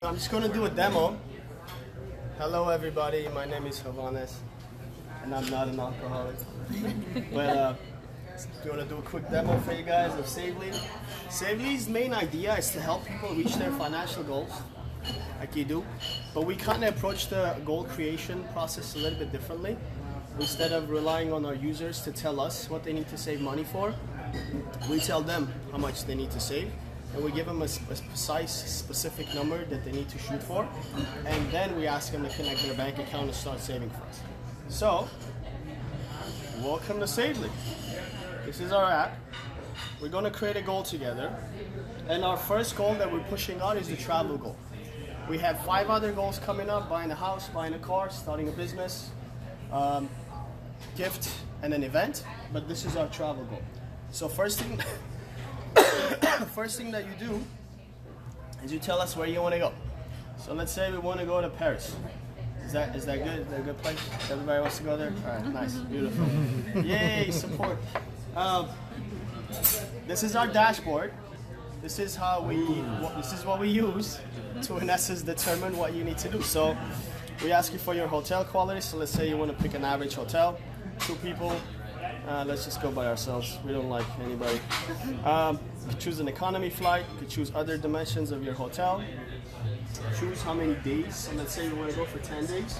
I'm just going to do a demo. Hello everybody, my name is Jovanes, and I'm not an alcoholic. But I'm going to do a quick demo for you guys of Savely. Savely's main idea is to help people reach their financial goals, like you do. But we kind of approach the goal creation process a little bit differently. Instead of relying on our users to tell us what they need to save money for, we tell them how much they need to save. And we give them a precise, specific number that they need to shoot for, and then we ask them to connect their bank account and start saving for us. So, welcome to Savely. This is our app. We're going to create a goal together, and our first goal that we're pushing out is the travel goal. We have 5 other goals coming up: buying a house, buying a car, starting a business, gift, and an event. But this is our travel goal. So first thing that you do is you tell us where you want to go. So let's say we want to go to Paris. Is that good? Is that a good place? Everybody wants to go there? All right, nice, beautiful. Yay, support. This is our dashboard. This is what we use to, in essence, determine what you need to do. So we ask you for your hotel quality. So let's say you want to pick an average hotel, 2 people. Let's just go by ourselves. We don't like anybody. You could choose an economy flight. You could choose other dimensions of your hotel. Choose how many days. So let's say you want to go for 10 days.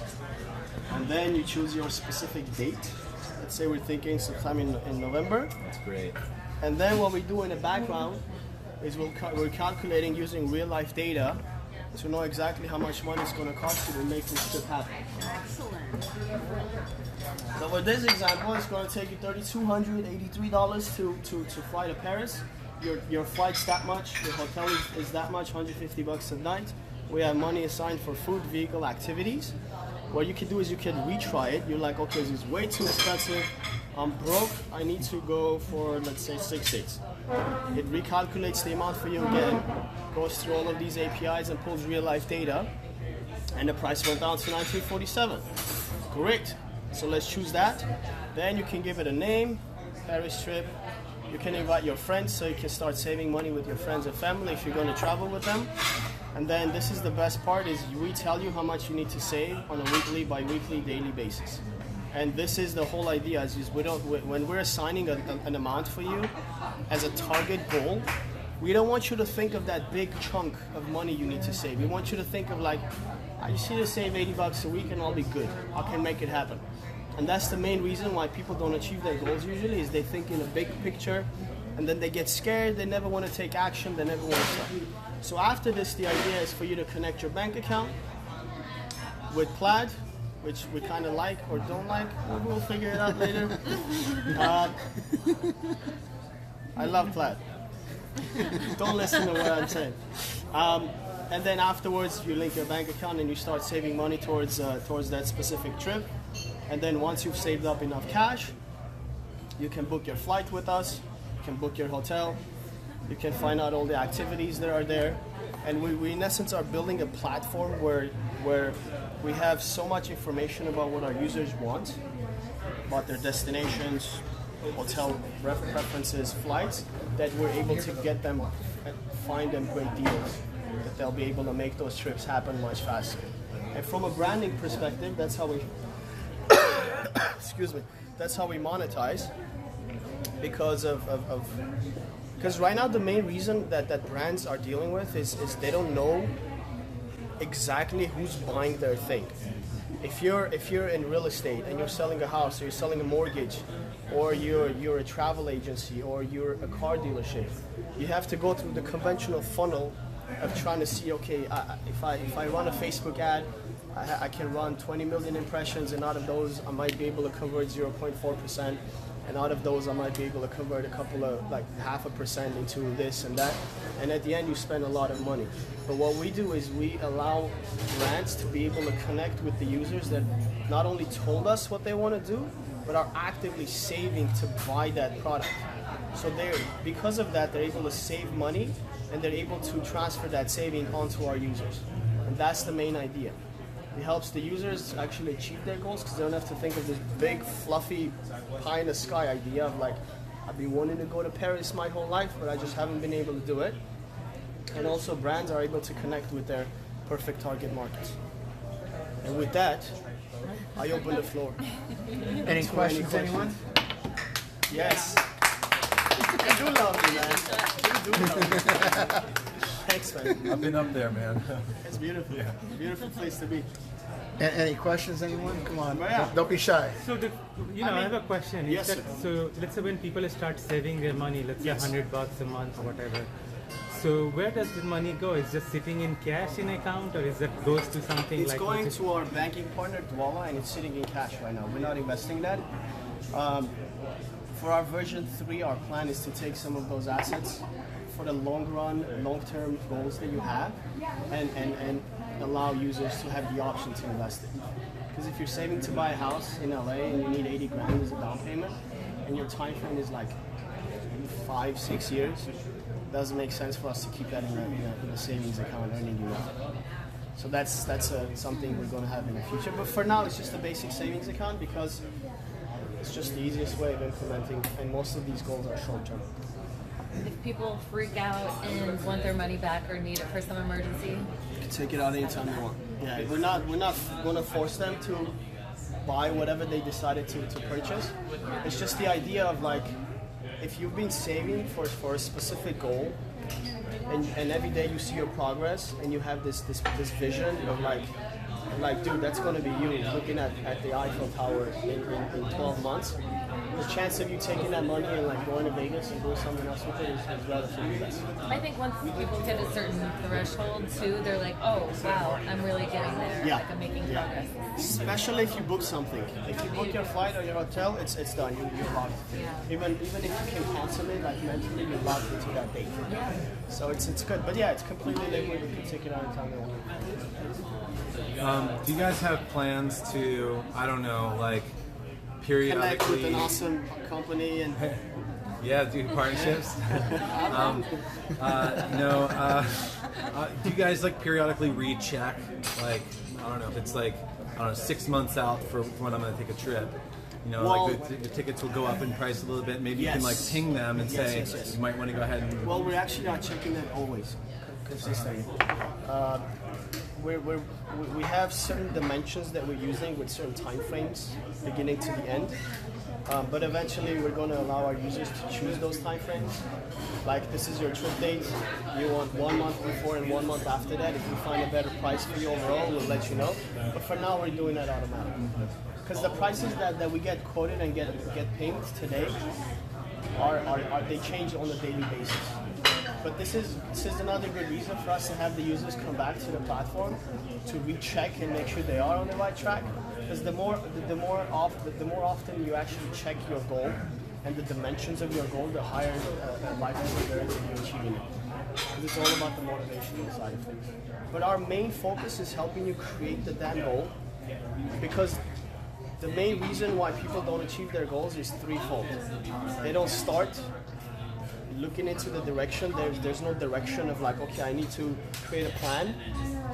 And then you choose your specific date. Let's say we're thinking sometime in November. That's great. And then what we do in the background is we're calculating using real life data to know exactly how much money it's going to cost you to make this trip happen. Excellent. So for this example, it's going to take you $3,283 to fly to Paris. Your flight's that much, your hotel is that much, $150 a night. We have money assigned for food, vehicle, activities. What you can do is you can retry it. You're like, okay, this is way too expensive. I'm broke. I need to go for, let's say, 6 days. It recalculates the amount for you again, goes through all of these APIs and pulls real life data, and the price went down to $1947. Great. So let's choose that. Then you can give it a name, Paris trip. You can invite your friends so you can start saving money with your friends and family if you're going to travel with them. And then this is the best part, is we tell you how much you need to save on a weekly, bi-weekly, daily basis. And this is the whole idea, is when we're assigning an amount for you as a target goal, we don't want you to think of that big chunk of money you need to save. We want you to think of like, I just need to save $80 a week and I'll be good. I can make it happen. And that's the main reason why people don't achieve their goals usually, is they think in a big picture and then they get scared, they never want to take action, they never want to start. So after this, the idea is for you to connect your bank account with Plaid, which we kind of like or don't like. We'll figure it out later. I love Plaid. Don't listen to what I'm saying. And then afterwards, you link your bank account and you start saving money towards that specific trip. And then once you've saved up enough cash, you can book your flight with us. You can book your hotel. You can find out all the activities that are there. And we in essence are building a platform where we have so much information about what our users want, about their destinations, hotel preferences, flights, that we're able to get them, find them great deals, that they'll be able to make those trips happen much faster. And from a branding perspective, that's how we excuse me, that's how we monetize, because because right now the main reason that brands are dealing with is they don't know exactly who's buying their thing. If you're in real estate and you're selling a house, or you're selling a mortgage, or you're a travel agency, or you're a car dealership, you have to go through the conventional funnel of trying to see, okay, if I run a Facebook ad, I can run 20 million impressions, and out of those I might be able to convert 0.4%, and out of those I might be able to convert a couple of, like 0.5% into this and that, and at the end you spend a lot of money. But what we do is we allow brands to be able to connect with the users that not only told us what they want to do, but are actively saving to buy that product. So because of that, they're able to save money, and they're able to transfer that saving onto our users. And that's the main idea. It helps the users actually achieve their goals, because they don't have to think of this big, fluffy, pie in the sky idea of like, I've been wanting to go to Paris my whole life, but I just haven't been able to do it. And also brands are able to connect with their perfect target markets. And with that, I open the floor. Any questions, anyone? Yes. You do love me, man. You do love me. Thanks, man. I've been up there, man. It's beautiful. Yeah. Beautiful place to be. Any questions, anyone? Come on, Yeah. don't be shy. So, I have a question. Yes, sir. So, let's say when people start saving their money, let's say $100 a month or whatever. So, where does the money go? Is it just sitting in cash in account, or is that goes to something It's like? going to our banking partner, Dwala, and it's sitting in cash right now. We're not investing that. For our version 3, our plan is to take some of those assets for the long run, long-term goals that you have, and allow users to have the option to invest it. Because if you're saving to buy a house in LA and you need 80 grand as a down payment, and your time frame is like 5-6 years, it doesn't make sense for us to keep that in a savings account earning you out. So that's something we're going to have in the future. But for now, it's just a basic savings account because it's just the easiest way of implementing, and most of these goals are short-term. If people freak out and want their money back or need it for some emergency, You can take it out anytime you want. Yeah, we're not going to force them to buy whatever they decided to purchase. It's just the idea of like, if you've been saving for a specific goal, and every day you see your progress, and you have this vision of like, dude, that's going to be you looking at the Eiffel Tower in 12 months. The chance of you taking that money and like going to Vegas and doing something else with it is relatively less. I think once people hit a certain threshold too, they're like, oh wow, I'm really getting there. Yeah. Like I'm making progress. Especially if you book something. If you book your flight or your hotel, it's done. You're locked. Yeah. Even if you can cancel it, like mentally, you're locked into that date. Yeah. So it's good. But yeah, it's completely liquid. You can take it anytime you want. Do you guys have plans to, I don't know, like Connect with periodically? an awesome company and Yeah, do partnerships. Do you guys like periodically recheck? Like, I don't know if it's like, I don't know, 6 months out for when I'm going to take a trip. You know, Well, like the tickets will go up in price a little bit. Maybe you can like Yes. ping them and say Yes. you might want to go ahead and. well, we're actually not checking that always consistently. We have certain dimensions that we're using with certain time frames, beginning to the end. But eventually, we're going to allow our users to choose those time frames. Like, this is your trip date. You want 1 month before and 1 month after that. If we find a better price for you overall, we'll let you know. But for now, we're doing that automatically. Because the prices that we get quoted and get pinged today are they change on a daily basis. But this is another good reason for us to have the users come back to the platform to recheck and make sure they are on the right track. Because the more often you actually check your goal and the dimensions of your goal, the higher likelihood there is of you achieving it. Because it's all about the motivational side of things. But our main focus is helping you create the damn goal, because the main reason why people don't achieve their goals is threefold. They don't start looking into the direction. There's no direction of like, okay, I need to create a plan.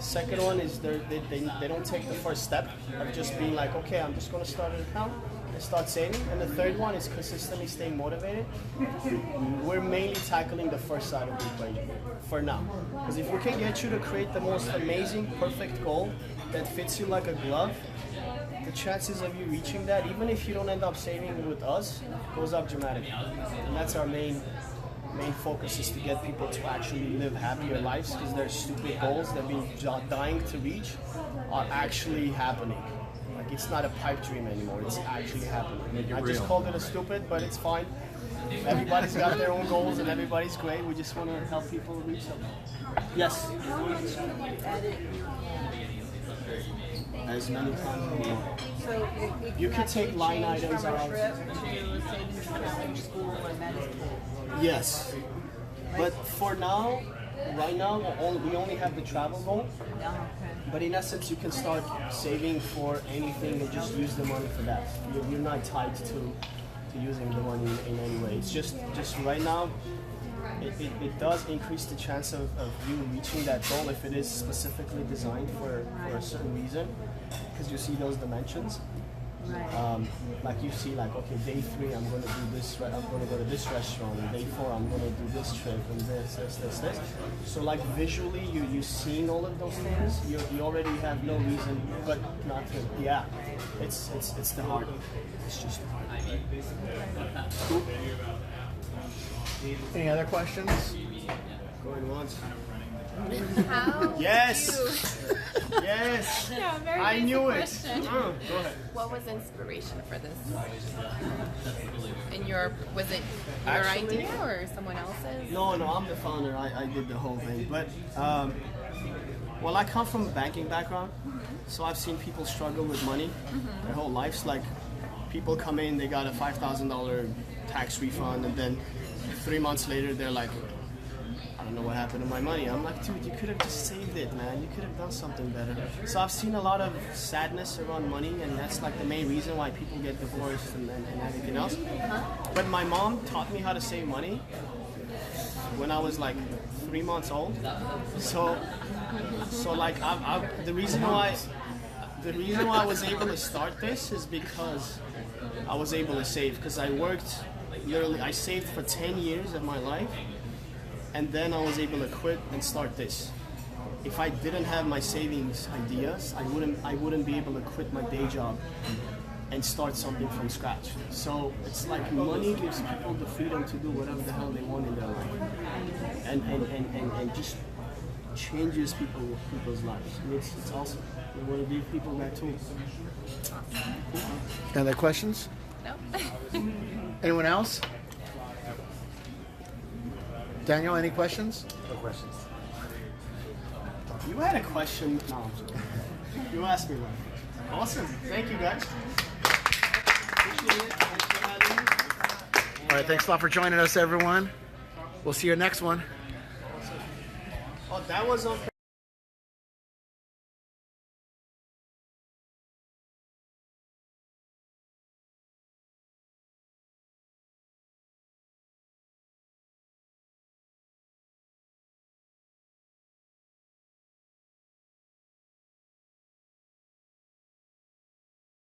Second one is they don't take the first step of just being like, okay, I'm just going to start an account and start saving. And the third one is consistently staying motivated. We're mainly tackling the first side of the equation for now. Because if we can get you to create the most amazing, perfect goal that fits you like a glove, the chances of you reaching that, even if you don't end up saving with us, goes up dramatically. And that's our main focus, is to get people to actually live happier lives, because their stupid goals that we've been dying to reach are actually happening. Like, it's not a pipe dream anymore, it's actually happening. I just called it a stupid, but it's fine. Everybody's got their own goals and everybody's great. We just want to help people reach them. Yes? As many times as you want. So You can take line items out. Yes, but for now, right now, we only have the travel goal. But in essence, you can start saving for anything and just use the money for that. You're not tied to using the money in any way. It's just right now, it does increase the chance of you reaching that goal if it is specifically designed for a certain reason, because you see those dimensions. Right. Like you see, like, okay, day 3, I'm going to do this. I'm going to go to this restaurant. And day 4, I'm going to do this trip and this. So like visually, you seeing all of those things. You already have no reason but not to. Yeah, it's the heart. It's just the heart. Cool. Any other questions? Going once. How Yes. Yes. Yeah, very I basic knew it. question. Go ahead. What was inspiration for this? And was it your Actually- idea or someone else's? No, I'm the founder. I did the whole thing. But, well, I come from a banking background, so I've seen people struggle with money their whole lives. Like, people come in, they got a $5,000 tax refund, and then 3 months later, they're like, I don't know what happened to my money. I'm like, dude, you could have just saved it, man. You could have done something better. So I've seen a lot of sadness around money, and that's like the main reason why people get divorced and everything else. But my mom taught me how to save money when I was like 3 months old. So like the reason why I was able to start this is because I was able to save, because I worked literally, I saved for 10 years of my life. And then I was able to quit and start this. If I didn't have my savings ideas, I wouldn't be able to quit my day job and start something from scratch. So it's like money gives people the freedom to do whatever the hell they want in their life, and just changes people's lives. And it's awesome. We want to give people that tool. Any other questions? No. Anyone else? Daniel, any questions? No questions. You had a question. No, I'm joking. You asked me one. Awesome. Thank you, guys. Appreciate it. Thanks for having me. All right, thanks a lot for joining us, everyone. We'll see you next one. Oh, that was on.